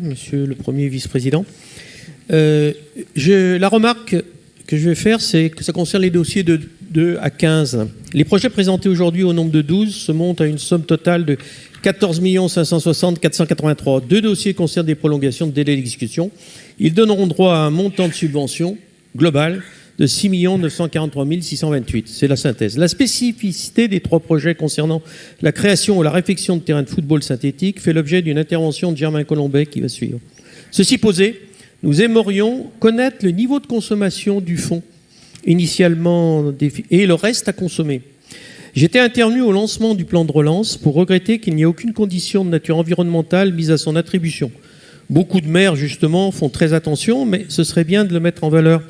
Monsieur le Premier vice-président. La remarque que je vais faire, c'est que ça concerne les dossiers de 2 à 15. Les projets présentés aujourd'hui au nombre de 12 se montent à une somme totale de 14 560 483. 2 dossiers concernent des prolongations de délai d'exécution. Ils donneront droit à un montant de subvention global de 6 943 628. C'est la synthèse. La spécificité des 3 projets concernant la création ou la réfection de terrains de football synthétique fait l'objet d'une intervention de Germain Colombet qui va suivre. Ceci posé, nous aimerions connaître le niveau de consommation du fonds initialement et le reste à consommer. J'étais intervenu au lancement du plan de relance pour regretter qu'il n'y ait aucune condition de nature environnementale mise à son attribution. Beaucoup de maires, justement, font très attention, mais ce serait bien de le mettre en valeur.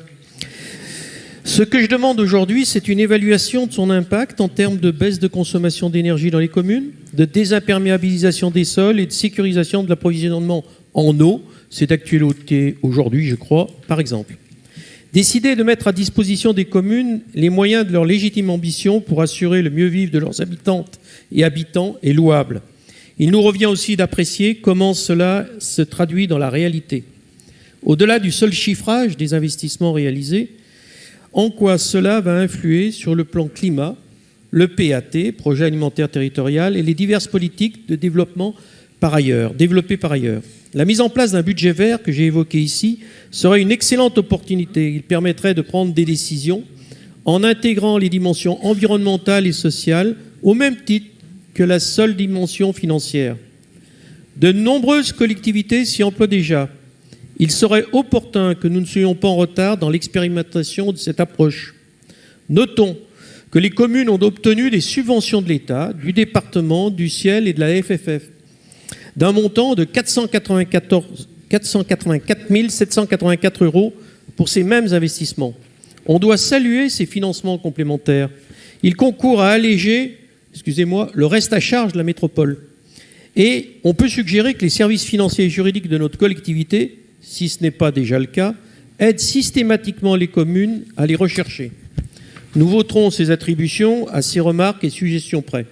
Ce que je demande aujourd'hui, c'est une évaluation de son impact en termes de baisse de consommation d'énergie dans les communes, de désimperméabilisation des sols et de sécurisation de l'approvisionnement en eau. C'est d'actualité aujourd'hui, je crois, par exemple. Décider de mettre à disposition des communes les moyens de leur légitime ambition pour assurer le mieux vivre de leurs habitantes et habitants est louable. Il nous revient aussi d'apprécier comment cela se traduit dans la réalité. Au-delà du seul chiffrage des investissements réalisés, en quoi cela va influer sur le plan climat, le PAT, projet alimentaire territorial, et les diverses politiques de développement développées par ailleurs. La mise en place d'un budget vert que j'ai évoqué ici serait une excellente opportunité. Il permettrait de prendre des décisions en intégrant les dimensions environnementales et sociales au même titre que la seule dimension financière. De nombreuses collectivités s'y emploient déjà. Il serait opportun que nous ne soyons pas en retard dans l'expérimentation de cette approche. Notons que les communes ont obtenu des subventions de l'État, du département, du ciel et de la FFF, d'un montant de 484 784 € pour ces mêmes investissements. On doit saluer ces financements complémentaires. Ils concourent à alléger, le reste à charge de la métropole. Et on peut suggérer que les services financiers et juridiques de notre collectivité, si ce n'est pas déjà le cas, aident systématiquement les communes à les rechercher. Nous voterons ces attributions à ces remarques et suggestions près.